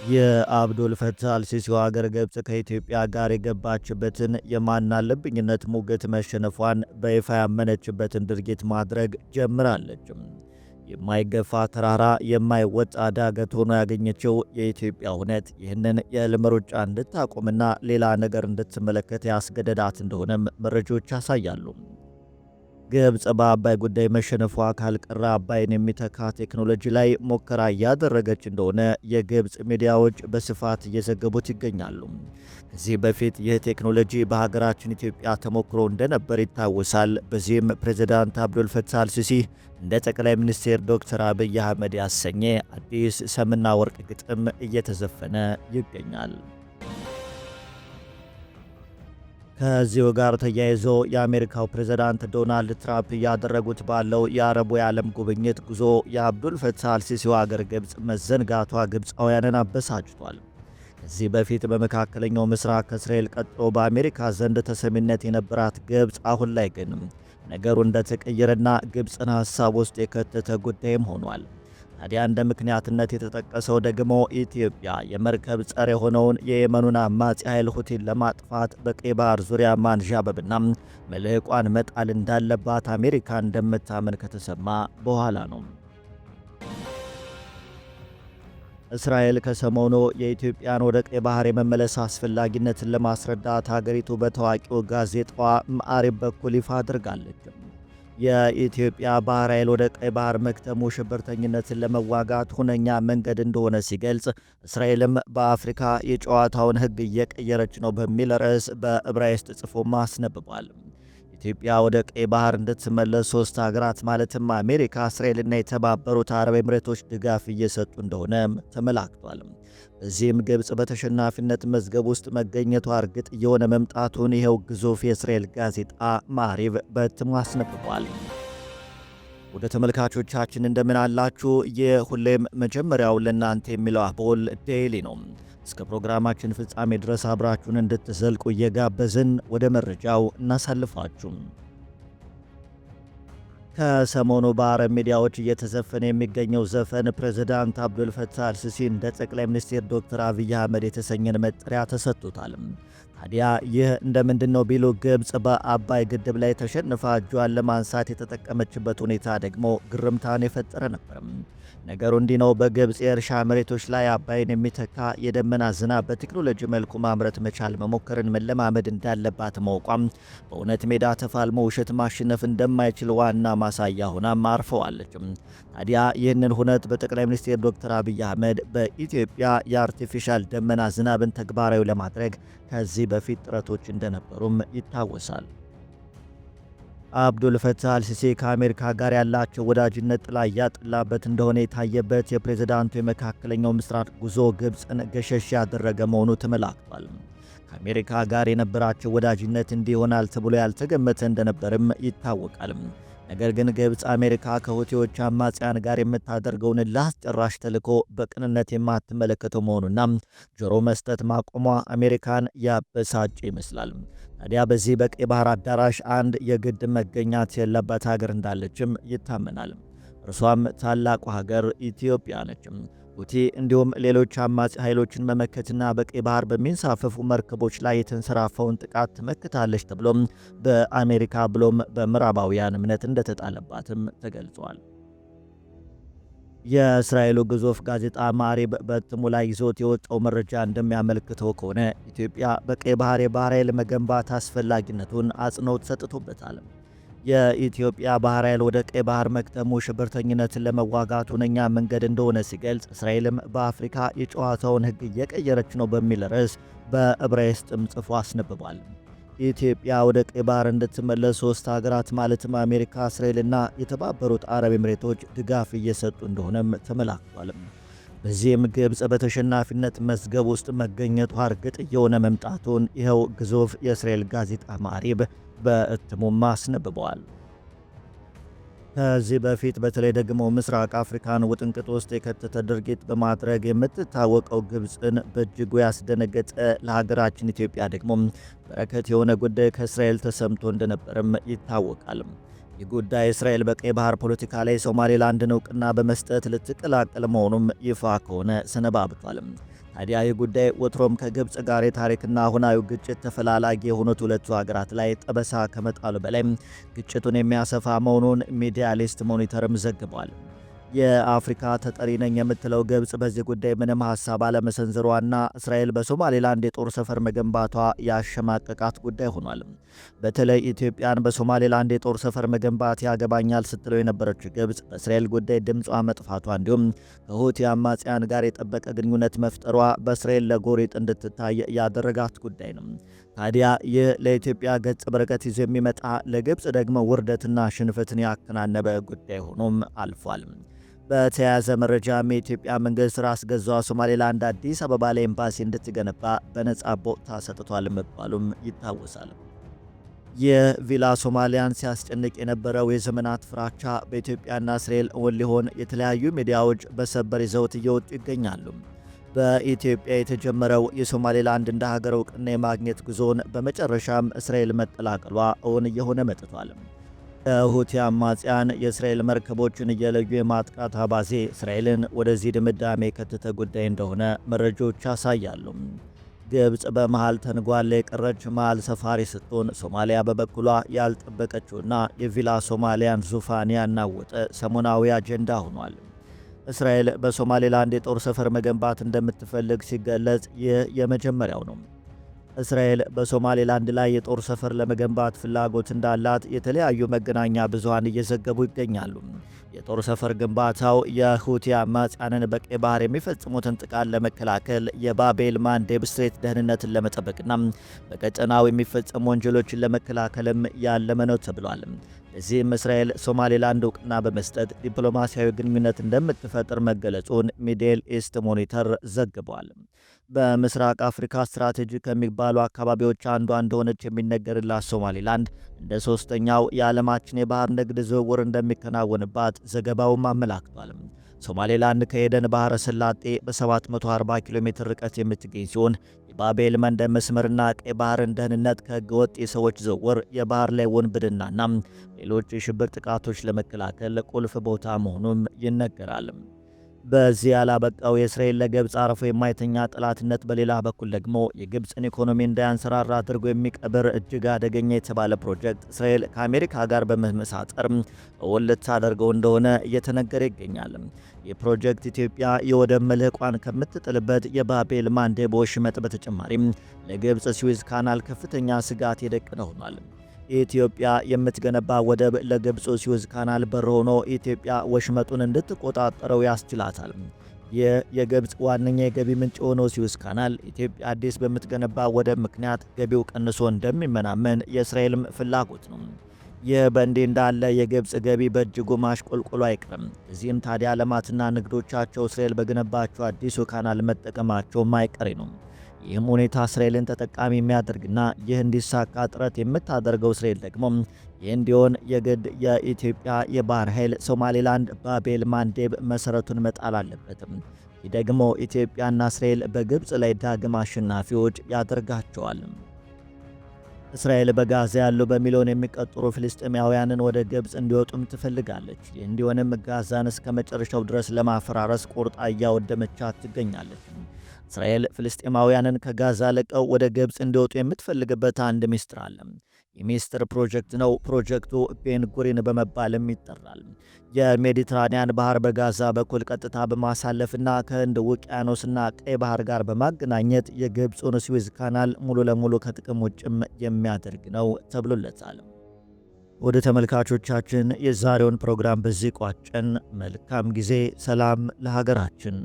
የአብዱል ፈታህ አልሲሲው ሀገር ግብጽ ከኢትዮጵያ ጋር የገባችበትን የማናለብኝነት ሙግት መሸነፏን በይፋ ያመነችበትን ድርጊት ማድረግ ጀምራለች። የማይገፋ ተራራ የማይወጣ ዳገት ሆኖ ያገኘችው የኢትዮጵያ እውነት ይህንን የህልም ሩጫ እንድታቆምና ሌላ ነገር እንድትመለከት ያስገደዳት እንደሆነም መረጃዎች ያሳያሉ። ግብጽ በአባይ ጉዳይ መሸነፏ ካልቀረ አባይን የሚተካ ቴክኖሎጂ ላይ ሙከራ እያደረገች እንደሆነ የግብጽ ሚዲያዎች በስፋት እየዘገቡት ይገኛሉ። ከዚህ በፊት ይህ ቴክኖሎጂ በሀገራችን ኢትዮጵያ ተሞክሮ እንደነበር ይታወሳል። በዚህም ፕሬዝዳንት አብዱል ፈታህ አልሲሲ እንደ ጠቅላይ ሚኒስትር ዶክተር አብይ አህመድ ያሰኘ አዲስ ሰምና ወርቅ ግጥም እየተዘፈነ ይገኛል። ከዚሁ ጋር ተያይዞ የአሜሪካው ፕሬዝዳንት ዶናልድ ትራምፕ እያደረጉት ባለው የአረቡ የዓለም ጉብኝት ጉዞ የአብዱል ፈታህ አልሲሲው አገር ግብጽ መዘንጋቷ ግብፃውያንን አበሳጭቷል። ከዚህ በፊት በመካከለኛው ምስራቅ ከእስራኤል ቀጥሎ በአሜሪካ ዘንድ ተሰሚነት የነበራት ግብጽ አሁን ላይ ግን ነገሩ እንደተቀየረና ግብፅን ሐሳብ ውስጥ የከተተ ጉዳይም ሆኗል። ታዲያ እንደ ምክንያትነት የተጠቀሰው ደግሞ ኢትዮጵያ የመርከብ ጸር የሆነውን የየመኑን አማጺ ኃይል ሁቲን ለማጥፋት በቀይ ባህር ዙሪያ ማንዣበብና መልህቋን መጣል እንዳለባት አሜሪካ እንደምታምን ከተሰማ በኋላ ነው። እስራኤል ከሰሞኑ የኢትዮጵያን ወደ ቀይ ባህር የመመለስ አስፈላጊነትን ለማስረዳት ሀገሪቱ በታዋቂው ጋዜጣዋ ማዕሪብ በኩል ይፋ አድርጋለች። የኢትዮጵያ ባህር ኃይል ወደ ቀይ ባህር መክተሙ ሽብርተኝነትን ለመዋጋት ሁነኛ መንገድ እንደሆነ ሲገልጽ፣ እስራኤልም በአፍሪካ የጨዋታውን ሕግ እየቀየረች ነው በሚል ርዕስ በዕብራይስጥ ጽፎም አስነብቧል። ኢትዮጵያ ወደ ቀይ ባህር እንድትመለስ ሶስት ሀገራት ማለትም አሜሪካ፣ እስራኤልና የተባበሩት አረብ ኤምሬቶች ድጋፍ እየሰጡ እንደሆነም ተመላክቷል። በዚህም ግብጽ በተሸናፊነት መዝገብ ውስጥ መገኘቷ እርግጥ እየሆነ መምጣቱን ይኸው ግዙፍ የእስራኤል ጋዜጣ ማዕሪብ በትሙ አስነብቧል። ወደ ተመልካቾቻችን እንደምን አላችሁ? የሁሌም መጀመሪያው ለእናንተ የሚለው አቦል ዴይሊ ነው። እስከ ፕሮግራማችን ፍጻሜ ድረስ አብራችሁን እንድትዘልቁ እየጋበዝን ወደ መረጃው እናሳልፋችሁ። ከሰሞኑ በአረብ ሚዲያዎች እየተዘፈነ የሚገኘው ዘፈን ፕሬዝዳንት አብዱል ፈታህ አልሲሲ እንደ ጠቅላይ ሚኒስትር ዶክተር አብይ አህመድ የተሰኘን መጠሪያ ተሰጥቶታል። ታዲያ ይህ እንደምንድን ነው ቢሉ ግብጽ በአባይ ግድብ ላይ ተሸንፋ እጇን ለማንሳት የተጠቀመችበት ሁኔታ ደግሞ ግርምታን የፈጠረ ነበር። ነገሩ እንዲህ ነው። በግብጽ የእርሻ መሬቶች ላይ አባይን የሚተካ የደመና ዝናብ በቴክኖሎጂ መልኩ ማምረት መቻል መሞከርን መለማመድ እንዳለባት ማውቋም በእውነት ሜዳ ተፋልሞ ውሸት ማሸነፍ እንደማይችል ዋና ማሳያ ሆናም አርፈዋለች። ታዲያ ይህንን ሁነት በጠቅላይ ሚኒስትር ዶክተር አብይ አህመድ በኢትዮጵያ የአርቲፊሻል ደመና ዝናብን ተግባራዊ ለማድረግ ከዚህ በፊት ጥረቶች እንደነበሩም ይታወሳል። አብዱል ፈታህ አልሲሲ ከአሜሪካ ጋር ያላቸው ወዳጅነት ጥላ እያጠላበት እንደሆነ የታየበት የፕሬዝዳንቱ የመካከለኛው ምስራቅ ጉዞ ግብፅን ገሸሽ ያደረገ መሆኑ ተመላክቷል። ከአሜሪካ ጋር የነበራቸው ወዳጅነት እንዲህ ይሆናል ተብሎ ያልተገመተ እንደነበርም ይታወቃል። ነገር ግን ግብፅ አሜሪካ ከሁቲዎች አማጽያን ጋር የምታደርገውን ለአስጨራሽ ተልዕኮ በቅንነት የማትመለከተው መሆኑና ጆሮ መስጠት ማቆሟ አሜሪካን ያበሳጭ ይመስላል። ታዲያ በዚህ በቀይ ባህር አዳራሽ አንድ የግድ መገኛት የለበት ሀገር እንዳለችም ይታመናል። እርሷም ታላቁ ሀገር ኢትዮጵያ ነች። ሁቲ እንዲሁም ሌሎች አማጺ ኃይሎችን መመከትና በቀይ ባህር በሚንሳፈፉ መርከቦች ላይ የተንሰራፈውን ጥቃት ትመክታለች ተብሎም በአሜሪካ ብሎም በምዕራባውያን እምነት እንደተጣለባትም ተገልጿል። የእስራኤሉ ግዙፍ ጋዜጣ ማዕሪብ በእትሙ ላይ ይዞት የወጣው መረጃ እንደሚያመለክተው ከሆነ ኢትዮጵያ በቀይ ባህር የባህር ኃይል መገንባት አስፈላጊነቱን አጽንኦት ሰጥቶበታል። የኢትዮጵያ ባህር ኃይል ወደ ቀይ ባህር መክተሙ ሽብርተኝነትን ለመዋጋት ሁነኛ መንገድ እንደሆነ ሲገልጽ፣ እስራኤልም በአፍሪካ የጨዋታውን ሕግ እየቀየረች ነው በሚል ርዕስ በዕብራይስጥም ጽፎ አስነብቧል። ኢትዮጵያ ወደ ቀይ ባህር እንድትመለስ ሶስት ሀገራት ማለትም አሜሪካ፣ እስራኤልና የተባበሩት አረብ ኤምሬቶች ድጋፍ እየሰጡ እንደሆነም ተመላክቷል። በዚህም ግብጽ በተሸናፊነት መዝገብ ውስጥ መገኘቷ እርግጥ እየሆነ መምጣቱን ይኸው ግዙፍ የእስራኤል ጋዜጣ ማዕሪብ በእትሙም አስነብበዋል። ከዚህ በፊት በተለይ ደግሞ ምስራቅ አፍሪካን ውጥንቅጥ ውስጥ የከተተ ድርጊት በማድረግ የምትታወቀው ግብፅን በእጅጉ ያስደነገጠ ለሀገራችን ኢትዮጵያ ደግሞ በረከት የሆነ ጉዳይ ከእስራኤል ተሰምቶ እንደነበርም ይታወቃል። ይህ ጉዳይ እስራኤል በቀይ ባህር ፖለቲካ ላይ ሶማሌላንድን እውቅና በመስጠት ልትቀላቀል መሆኑም ይፋ ከሆነ ሰነባብቷል። ታዲያ ይህ ጉዳይ ወትሮም ከግብፅ ጋር የታሪክና አሁናዊ ግጭት ተፈላላጊ የሆኑት ሁለቱ ሀገራት ላይ ጠበሳ ከመጣሉ በላይ ግጭቱን የሚያሰፋ መሆኑን ሚዲያሊስት ሞኒተርም ዘግቧል። የአፍሪካ ተጠሪ ነኝ የምትለው ግብፅ በዚህ ጉዳይ ምንም ሀሳብ አለመሰንዘሯና እስራኤል በሶማሌላንድ የጦር ሰፈር መገንባቷ ያሸማቀቃት ጉዳይ ሆኗል። በተለይ ኢትዮጵያን በሶማሌላንድ የጦር ሰፈር መገንባት ያገባኛል ስትለው የነበረችው ግብፅ በእስራኤል ጉዳይ ድምጿ መጥፋቷ እንዲሁም ከሁቲ አማጽያን ጋር የጠበቀ ግንኙነት መፍጠሯ በእስራኤል ለጎሪጥ እንድትታይ ያደረጋት ጉዳይ ነው። ታዲያ ይህ ለኢትዮጵያ ገጸ በረከት ይዞ የሚመጣ ለግብፅ ደግሞ ውርደትና ሽንፈትን ያከናነበ ጉዳይ ሆኖም አልፏል። በተያያዘ መረጃም የኢትዮጵያ መንግስት ራስ ገዟ ሶማሌላንድ አዲስ አበባ ላይ ኤምባሲ እንድትገነባ በነጻ ቦታ ሰጥቷል መባሉም ይታወሳል። የቪላ ሶማሊያን ሲያስጨንቅ የነበረው የዘመናት ፍራቻ በኢትዮጵያና እስራኤል እውን ሊሆን የተለያዩ ሚዲያዎች በሰበር ይዘውት እየወጡ ይገኛሉ። በኢትዮጵያ የተጀመረው የሶማሌላንድ እንደ ሀገር እውቅና የማግኘት ጉዞን በመጨረሻም እስራኤል መቀላቀሏ እውን እየሆነ መጥቷል። የሁቲ አማጽያን የእስራኤል መርከቦችን እየለዩ የማጥቃት አባዜ እስራኤልን ወደዚህ ድምዳሜ የከተተ ጉዳይ እንደሆነ መረጃዎች ያሳያሉ። ግብፅ በመሃል ተንጓላ የቀረች መሃል ሰፋሪ ስትሆን፣ ሶማሊያ በበኩሏ ያልጠበቀችውና የቪላ ሶማሊያን ዙፋን ያናወጠ ሰሞናዊ አጀንዳ ሆኗል። እስራኤል በሶማሌላንድ የጦር ሰፈር መገንባት እንደምትፈልግ ሲገለጽ ይህ የመጀመሪያው ነው። እስራኤል በሶማሌላንድ ላይ የጦር ሰፈር ለመገንባት ፍላጎት እንዳላት የተለያዩ መገናኛ ብዙሃን እየዘገቡ ይገኛሉ። የጦር ሰፈር ግንባታው የሁቲ አማጽያንን በቀይ ባህር የሚፈጽሙትን ጥቃት ለመከላከል፣ የባቤል ማንዴብ ስትሬት ደህንነትን ለመጠበቅና በቀጠናው የሚፈጸሙ ወንጀሎችን ለመከላከልም ያለመ ነው ተብሏል። እዚህም እስራኤል ሶማሌላንድ እውቅና በመስጠት ዲፕሎማሲያዊ ግንኙነት እንደምትፈጥር መገለጹን ሚድል ኢስት ሞኒተር ዘግቧል። በምስራቅ አፍሪካ ስትራቴጂ ከሚባሉ አካባቢዎች አንዷ እንደሆነች የሚነገርላት ሶማሌላንድ እንደ ሶስተኛው የዓለማችን የባህር ንግድ ዝውውር እንደሚከናወንባት ዘገባውም አመላክቷል። ሶማሌላንድ ከኤደን ባህረ ሰላጤ በ740 ኪሎ ሜትር ርቀት የምትገኝ ሲሆን የባቤል መንደብ መስመርና ቀይ ባህርን ደህንነት ከህገወጥ የሰዎች ዝውውር፣ የባህር ላይ ውንብድናና ሌሎች የሽብር ጥቃቶች ለመከላከል ቁልፍ ቦታ መሆኑም ይነገራል። በዚህ ያላበቃው የእስራኤል ለግብፅ አርፎ የማይተኛ ጠላትነት በሌላ በኩል ደግሞ የግብፅን ኢኮኖሚ እንዳያንሰራራ አድርጎ የሚቀብር እጅግ አደገኛ የተባለ ፕሮጀክት እስራኤል ከአሜሪካ ጋር በመመሳጠር እውን ልታደርገው እንደሆነ እየተነገረ ይገኛል። ይህ ፕሮጀክት ኢትዮጵያ የወደብ መልህቋን ከምትጥልበት የባቤል ማንዴብ ወሽመጥ በተጨማሪም ለግብፅ ስዊዝ ካናል ከፍተኛ ስጋት የደቀነ ሆኗል። ኢትዮጵያ የምትገነባ ወደብ ለግብፁ ስዊዝ ካናል በር ሆኖ ኢትዮጵያ ወሽመጡን እንድትቆጣጠረው ያስችላታል። ይህ የግብፅ ዋነኛ የገቢ ምንጭ የሆነው ስዊዝ ካናል ኢትዮጵያ አዲስ በምትገነባ ወደብ ምክንያት ገቢው ቀንሶ እንደሚመናመን የእስራኤልም ፍላጎት ነው። ይህ በእንዲህ እንዳለ የግብፅ ገቢ በእጅጉ ማሽቆልቆሉ አይቀርም። እዚህም ታዲያ ዓለማትና ንግዶቻቸው እስራኤል በገነባቸው አዲሱ ካናል መጠቀማቸውም አይቀሬ ነው። ይህም ሁኔታ እስራኤልን ተጠቃሚ የሚያደርግና ይህ እንዲሳካ ጥረት የምታደርገው እስራኤል ደግሞ ይህ እንዲሆን የግድ የኢትዮጵያ የባህር ኃይል ሶማሌላንድ ባቤል ማንዴብ መሰረቱን መጣል አለበትም። ይህ ደግሞ ኢትዮጵያና እስራኤል በግብፅ ላይ ዳግም አሸናፊዎች ያደርጋቸዋል። እስራኤል በጋዛ ያሉ በሚሊዮን የሚቆጠሩ ፍልስጤማውያንን ወደ ግብፅ እንዲወጡም ትፈልጋለች። ይህ እንዲሆንም ጋዛን እስከ መጨረሻው ድረስ ለማፈራረስ ቆርጣ እያወደመቻት ትገኛለች። እስራኤል ፍልስጤማውያንን ከጋዛ ለቀው ወደ ግብፅ እንዲወጡ የምትፈልግበት አንድ ሚስጥር አለ። የሚስጥር ፕሮጀክት ነው። ፕሮጀክቱ ቤን ጉሪን በመባልም ይጠራል። የሜዲትራኒያን ባህር በጋዛ በኩል ቀጥታ በማሳለፍና ከህንድ ውቅያኖስና ቀይ ባህር ጋር በማገናኘት የግብፁን ስዊዝ ካናል ሙሉ ለሙሉ ከጥቅም ውጭም የሚያደርግ ነው ተብሎለታል። ወደ ተመልካቾቻችን የዛሬውን ፕሮግራም በዚህ ቋጨን። መልካም ጊዜ። ሰላም ለሀገራችን።